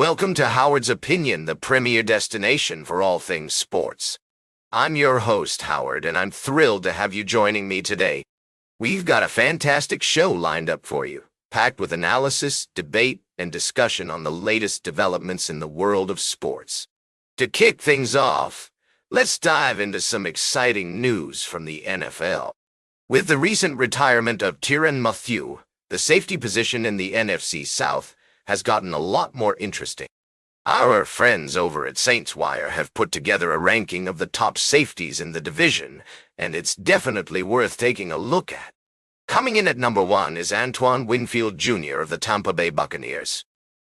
Welcome to Howard's Opinion, the premier destination for all things sports. I'm your host, Howard, and I'm thrilled to have you joining me today. We've got a fantastic show lined up for you, packed with analysis, debate, and discussion on the latest developments in the world of sports. To kick things off, let's dive into some exciting news from the NFL. With the recent retirement of Tyrann Mathieu, the safety position in the NFC South has gotten a lot more interesting. Our friends over at Saints Wire have put together a ranking of the top safeties in the division, and it's definitely worth taking a look at. Coming in at number 1 is Antoine Winfield Jr. of the Tampa Bay Buccaneers.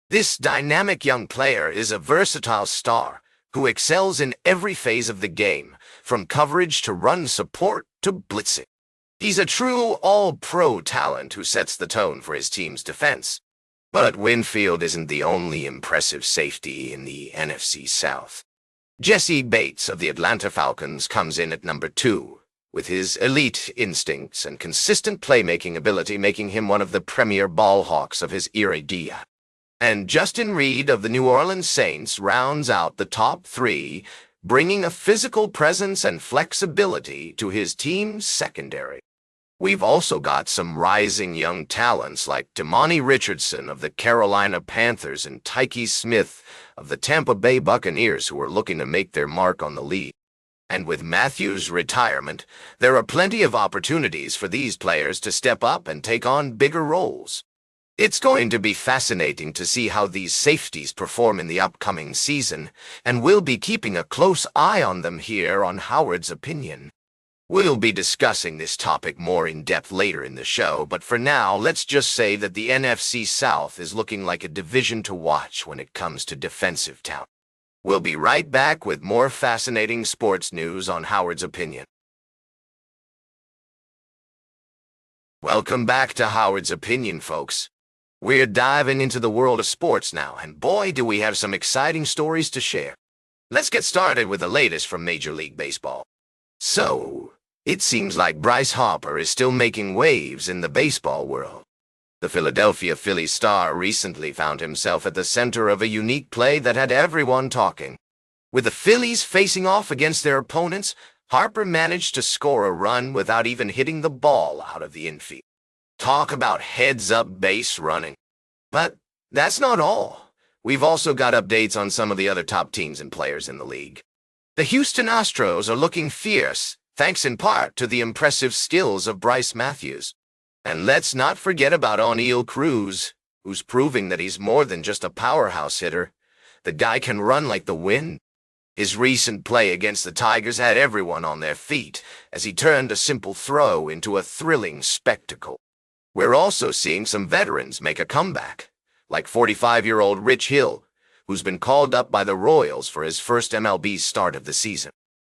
This dynamic young player is a versatile star who excels in every phase of the game, from coverage to run support to blitzing. He's a true all-pro talent who sets the tone for his team's defense. But Winfield isn't the only impressive safety in the NFC South. Jesse Bates of the Atlanta Falcons comes in at number 2, with his elite instincts and consistent playmaking ability making him one of the premier ball hawks of his era. And Justin Reid of the New Orleans Saints rounds out the top 3, bringing a physical presence and flexibility to his team's secondary. We've also got some rising young talents like Damani Richardson of the Carolina Panthers and Tyke Smith of the Tampa Bay Buccaneers who are looking to make their mark on the league. And with Mathieu's retirement, there are plenty of opportunities for these players to step up and take on bigger roles. It's going to be fascinating to see how these safeties perform in the upcoming season, and we'll be keeping a close eye on them here on Howard's Opinion. We'll be discussing this topic more in depth later in the show, but for now, let's just say that the NFC South is looking like a division to watch when it comes to defensive talent. We'll be right back with more fascinating sports news on Howard's Opinion. Welcome back to Howard's Opinion, folks. We're diving into the world of sports now, and boy, do we have some exciting stories to share. Let's get started with the latest from Major League Baseball. So, it seems like Bryce Harper is still making waves in the baseball world. The Philadelphia Phillies star recently found himself at the center of a unique play that had everyone talking. With the Phillies facing off against their opponents, Harper managed to score a run without even hitting the ball out of the infield. Talk about heads-up base running. But that's not all. We've also got updates on some of the other top teams and players in the league. The Houston Astros are looking fierce, thanks in part to the impressive skills of Bryce Matthews. And let's not forget about Oneil Cruz, who's proving that he's more than just a powerhouse hitter. The guy can run like the wind. His recent play against the Tigers had everyone on their feet as he turned a simple throw into a thrilling spectacle. We're also seeing some veterans make a comeback, like 45-year-old Rich Hill, who's been called up by the Royals for his first MLB start of the season.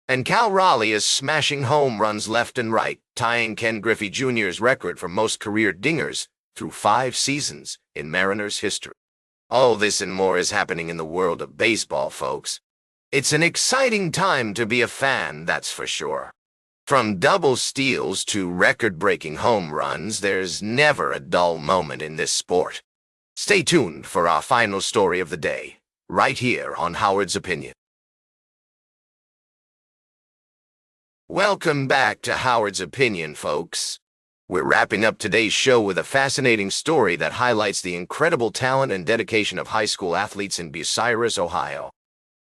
And Cal Raleigh is smashing home runs left and right, tying Ken Griffey Jr.'s record for most career dingers through 5 seasons in Mariners history. All this and more is happening in the world of baseball, folks. It's an exciting time to be a fan, that's for sure. From double steals to record-breaking home runs, there's never a dull moment in this sport. Stay tuned for our final story of the day, right here on Howard's Opinion. Welcome back to Howard's Opinion, folks. We're wrapping up today's show with a fascinating story that highlights the incredible talent and dedication of high school athletes in Bucyrus, Ohio.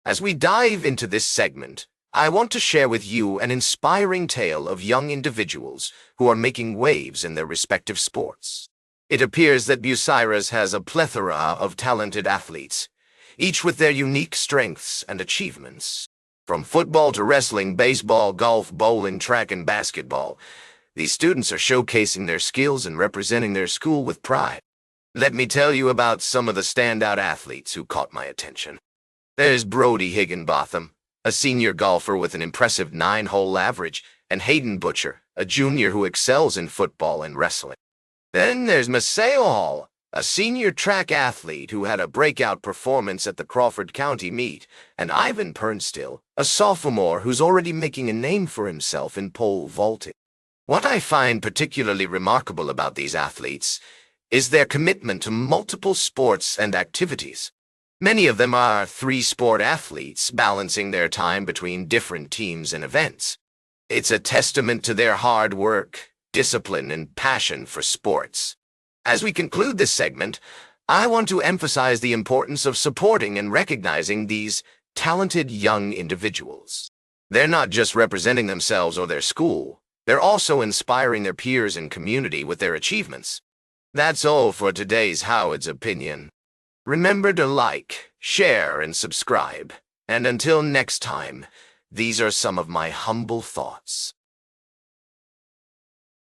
As we dive into this segment, I want to share with you an inspiring tale of young individuals who are making waves in their respective sports. It appears that Bucyrus has a plethora of talented athletes, each with their unique strengths and achievements. From football to wrestling, baseball, golf, bowling, track, and basketball, these students are showcasing their skills and representing their school with pride. Let me tell you about some of the standout athletes who caught my attention. There's Brody Higginbotham, a senior golfer with an impressive 9-hole average, and Hayden Butcher, a junior who excels in football and wrestling. Then there's Maceo Hall, a senior track athlete who had a breakout performance at the Crawford County meet, and Ivan Pernstill, a sophomore who's already making a name for himself in pole vaulting. What I find particularly remarkable about these athletes is their commitment to multiple sports and activities. Many of them are three-sport athletes balancing their time between different teams and events. It's a testament to their hard work, discipline, and passion for sports. As we conclude this segment, I want to emphasize the importance of supporting and recognizing these talented young individuals. They're not just representing themselves or their school, they're also inspiring their peers and community with their achievements. That's all for today's Howard's Opinion. Remember to like, share, and subscribe. And until next time, these are some of my humble thoughts.